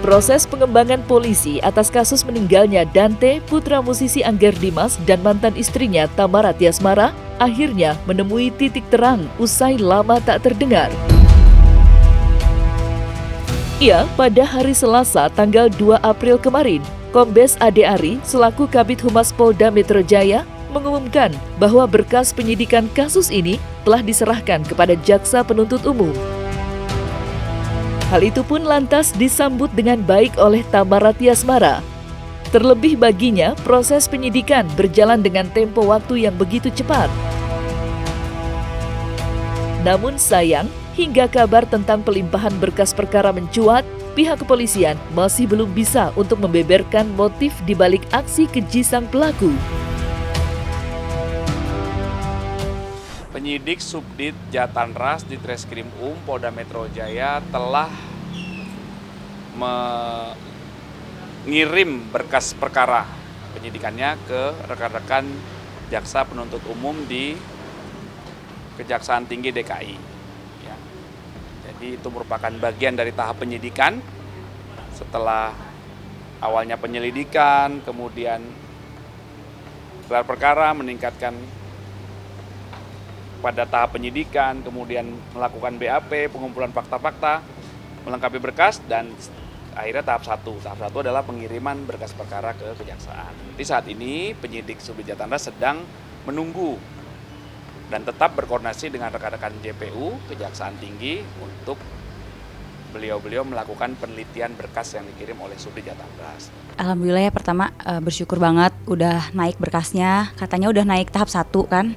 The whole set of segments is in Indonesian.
Proses pengembangan polisi atas kasus meninggalnya Dante, putra musisi Angger Dimas dan mantan istrinya Tamara Tiasmara, akhirnya menemui titik terang usai lama tak terdengar. Ya, pada hari Selasa tanggal 2 April kemarin, Kombes Ade Ari selaku Kabid Humas Polda Metro Jaya mengumumkan bahwa berkas penyidikan kasus ini telah diserahkan kepada Jaksa Penuntut Umum. Hal itu pun lantas disambut dengan baik oleh Tamara Tiasmara. Terlebih baginya, proses penyidikan berjalan dengan tempo waktu yang begitu cepat. Namun sayang, hingga kabar tentang pelimpahan berkas perkara mencuat, pihak kepolisian masih belum bisa untuk membeberkan motif di balik aksi keji sang pelaku. Penyidik Subdit Jatanras di Treskrim Polda Metro Jaya telah mengirim berkas perkara penyidikannya ke rekan-rekan Jaksa Penuntut Umum di Kejaksaan Tinggi DKI. Ya. Jadi itu merupakan bagian dari tahap penyidikan. Setelah awalnya penyelidikan, kemudian gelar perkara, meningkatkan pada tahap penyidikan, kemudian melakukan BAP, pengumpulan fakta-fakta, melengkapi berkas, dan akhirnya tahap 1. Tahap 1 adalah pengiriman berkas perkara ke kejaksaan. Di saat ini penyidik Subdit Jatanras sedang menunggu dan tetap berkoordinasi dengan rekan-rekan JPU, Kejaksaan Tinggi, untuk beliau-beliau melakukan penelitian berkas yang dikirim oleh Subdit Jatanras. Alhamdulillah ya, pertama bersyukur banget udah naik berkasnya, katanya udah naik tahap 1 kan.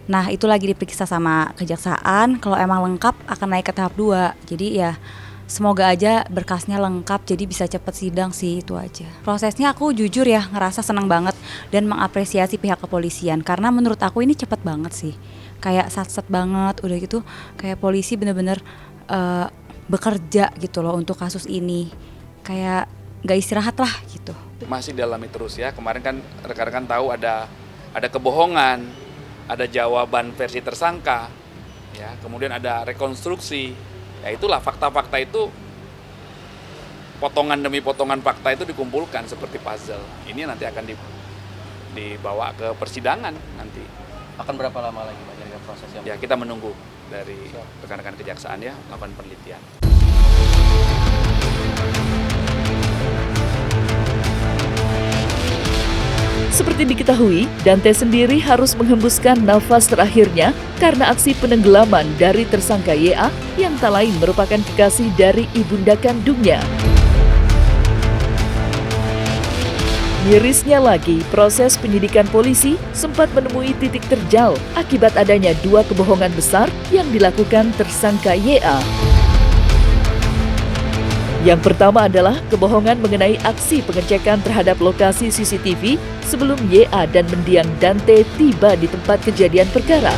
Nah itu lagi diperiksa sama kejaksaan, kalau emang lengkap akan naik ke tahap 2. Jadi ya semoga aja berkasnya lengkap jadi bisa cepet sidang sih, itu aja. Prosesnya aku jujur ya ngerasa senang banget dan mengapresiasi pihak kepolisian karena menurut aku ini cepet banget sih. Kayak sat-sat banget, udah gitu kayak polisi bener-bener bekerja gitu loh untuk kasus ini. Kayak gak istirahat lah gitu. Masih dalami terus ya, kemarin kan rekan-rekan tahu ada kebohongan, ada jawaban versi tersangka, ya, kemudian ada rekonstruksi. Ya itulah fakta-fakta itu, potongan demi potongan fakta itu dikumpulkan seperti puzzle. Ini nanti akan dibawa ke persidangan nanti. Akan berapa lama lagi Pak dari proses yang? Ya kita menunggu dari rekan-rekan kejaksaan ya melakukan penelitian. Seperti diketahui, Dante sendiri harus menghembuskan nafas terakhirnya karena aksi penenggelaman dari tersangka YA yang tak lain merupakan kekasih dari ibunda kandungnya. Mirisnya lagi, proses penyidikan polisi sempat menemui titik terjal akibat adanya 2 kebohongan besar yang dilakukan tersangka YA. Yang pertama adalah kebohongan mengenai aksi pengecekan terhadap lokasi CCTV sebelum YA dan mendiang Dante tiba di tempat kejadian perkara.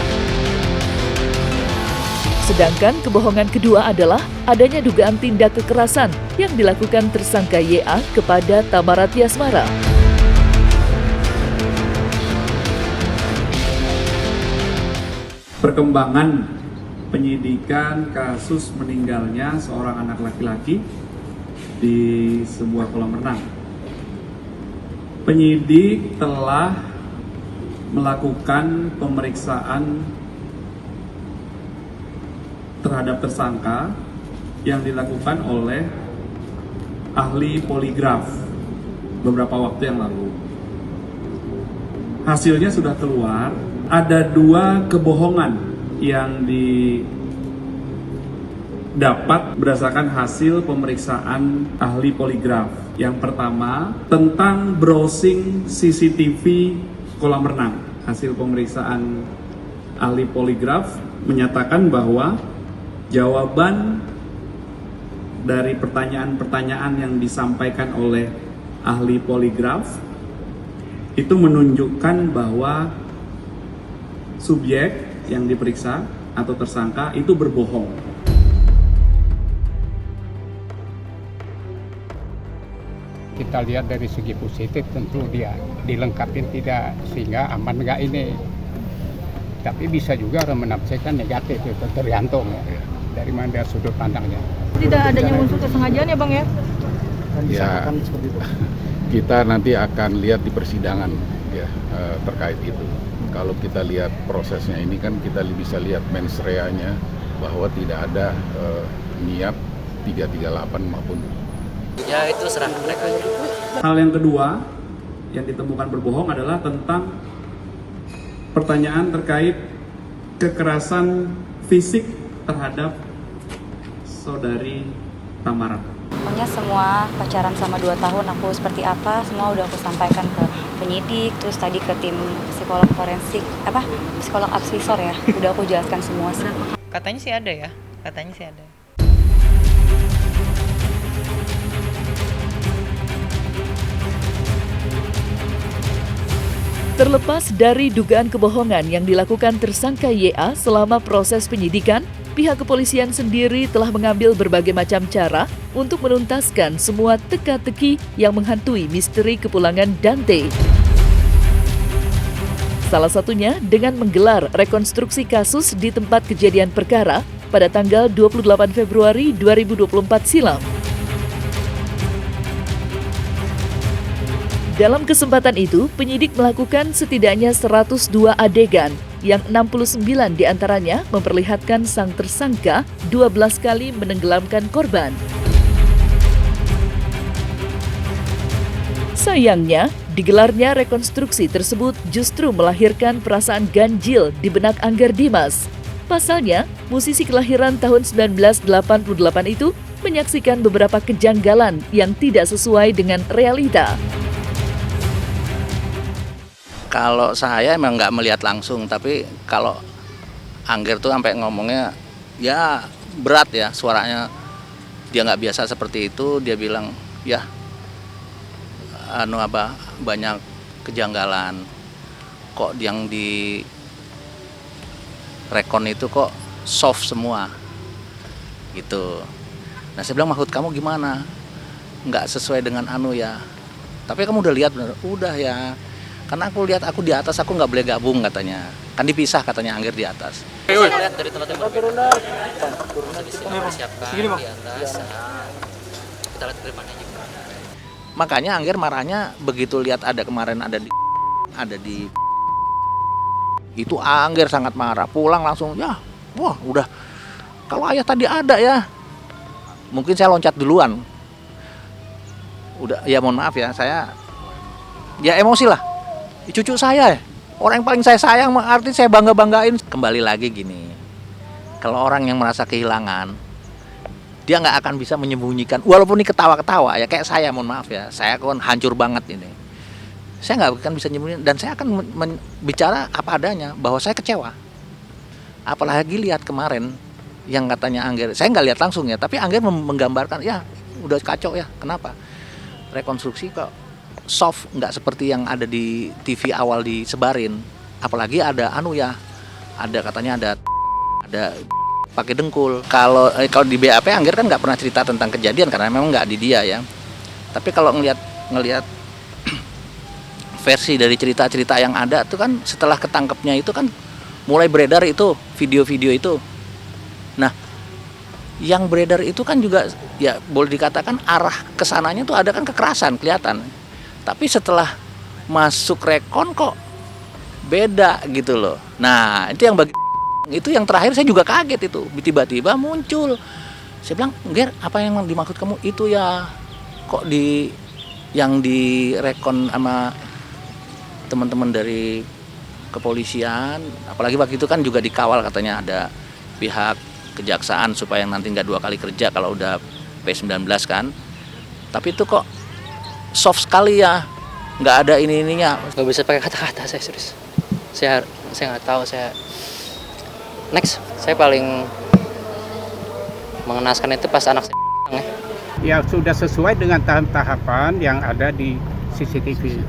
Sedangkan kebohongan kedua adalah adanya dugaan tindak kekerasan yang dilakukan tersangka YA kepada Tamara Tiasmara. Perkembangan penyidikan kasus meninggalnya seorang anak laki-laki di sebuah kolam renang. Penyidik telah melakukan pemeriksaan terhadap tersangka yang dilakukan oleh ahli poligraf beberapa waktu yang lalu. Hasilnya sudah keluar, ada 2 kebohongan yang dapat berdasarkan hasil pemeriksaan ahli poligraf. Yang pertama, tentang browsing CCTV kolam renang. Hasil pemeriksaan ahli poligraf menyatakan bahwa jawaban dari pertanyaan-pertanyaan yang disampaikan oleh ahli poligraf itu menunjukkan bahwa subjek yang diperiksa atau tersangka itu berbohong. Kita lihat dari segi positif, tentu dia dilengkapin tidak sehingga aman nggak ini. Tapi bisa juga orang menafsirkan negatif, itu tergantung ya, dari mana sudut pandangnya. Tidak adanya unsur kesengajaan ya Bang ya? Ya, kita nanti akan lihat di persidangan ya terkait itu. Kalau kita lihat prosesnya ini kan kita bisa lihat mens rea-nya bahwa tidak ada niat 338 maupun. Ya itu serah mereka. Hal yang kedua yang ditemukan berbohong adalah tentang pertanyaan terkait kekerasan fisik terhadap saudari Tamara. Pokoknya semua pacaran sama 2 tahun aku seperti apa, semua udah aku sampaikan ke penyidik, terus tadi ke tim psikolog forensik, psikolog advisor ya, udah aku jelaskan semua sih. Katanya sih ada ya, katanya sih ada. Terlepas dari dugaan kebohongan yang dilakukan tersangka YA selama proses penyidikan, pihak kepolisian sendiri telah mengambil berbagai macam cara untuk menuntaskan semua teka-teki yang menghantui misteri kepulangan Dante. Salah satunya dengan menggelar rekonstruksi kasus di tempat kejadian perkara pada tanggal 28 Februari 2024 silam. Dalam kesempatan itu, penyidik melakukan setidaknya 102 adegan, yang 69 diantaranya memperlihatkan sang tersangka 12 kali menenggelamkan korban. Sayangnya, digelarnya rekonstruksi tersebut justru melahirkan perasaan ganjil di benak Angger Dimas. Pasalnya, musisi kelahiran tahun 1988 itu menyaksikan beberapa kejanggalan yang tidak sesuai dengan realita. Kalau saya emang nggak melihat langsung, tapi kalau Angger tuh sampai ngomongnya ya berat ya suaranya, dia nggak biasa seperti itu. Dia bilang ya banyak kejanggalan, kok yang di rekon itu kok soft semua gitu. Nah saya bilang, maksud kamu gimana? Nggak sesuai dengan ya. Tapi kamu udah lihat bener? Udah ya. Karena aku lihat aku di atas, aku nggak boleh gabung katanya. Kan dipisah katanya Angger di atas. Saya lihat dari tempat yang berbeda. Dipersiapkan di atas. Kita lihat ke depannya juga. Makanya Angger marahnya begitu lihat ada kemarin ada di itu Angger sangat marah. Pulang langsung ya, wah udah. Kalau ayah tadi ada ya, mungkin saya loncat duluan. Udah ya mohon maaf ya, saya ya emosi lah. Cucu saya, orang yang paling saya sayang, arti saya bangga-banggain. Kembali lagi gini, kalau orang yang merasa kehilangan, dia nggak akan bisa menyembunyikan, walaupun ini ketawa-ketawa ya, kayak saya, mohon maaf ya, saya kan hancur banget ini. Saya nggak akan bisa menyembunyikan, dan saya akan bicara apa adanya, bahwa saya kecewa. Apalagi lihat kemarin, yang katanya Angger, saya nggak lihat langsung ya, tapi Angger menggambarkan, ya udah kacau ya, kenapa? Rekonstruksi kok soft, nggak seperti yang ada di TV awal disebarin. Apalagi ada ada katanya ada pakai dengkul. Kalau di BAP Angger kan nggak pernah cerita tentang kejadian karena memang nggak di dia ya. Tapi kalau ngelihat versi dari cerita-cerita yang ada tuh kan, setelah ketangkepnya itu kan mulai beredar itu video-video itu. Nah, yang beredar itu kan juga ya boleh dikatakan arah kesananya tuh ada kan kekerasan kelihatan. Tapi setelah masuk rekon kok beda gitu loh. Nah itu yang terakhir saya juga kaget itu. Tiba-tiba muncul. Saya bilang, Ger, apa yang dimaksud kamu? Itu ya kok yang di rekon sama teman-teman dari kepolisian. Apalagi waktu itu kan juga dikawal katanya ada pihak kejaksaan supaya nanti nggak 2 kali kerja kalau udah P19 kan. Tapi itu kok soft sekali ya, nggak ada ininya. Nggak bisa pakai kata-kata, saya serius. Saya nggak tahu. Next, saya paling mengenaskan itu pas anak saya. Ya sudah sesuai dengan tahapan yang ada di CCTV.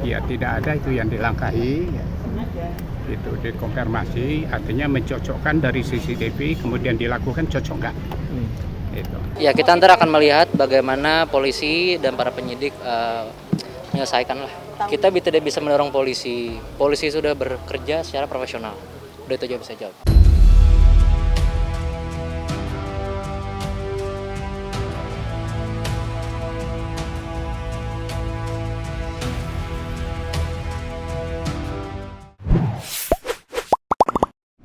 Ya tidak ada itu yang dilangkahi. Itu dikonfirmasi, artinya mencocokkan dari CCTV, kemudian dilakukan cocok nggak. Itu. Ya kita ntar akan melihat bagaimana polisi dan para penyidik menyelesaikan lah. Kita tidak bisa mendorong polisi. Polisi sudah bekerja secara profesional. Udah itu aja bisa jawab.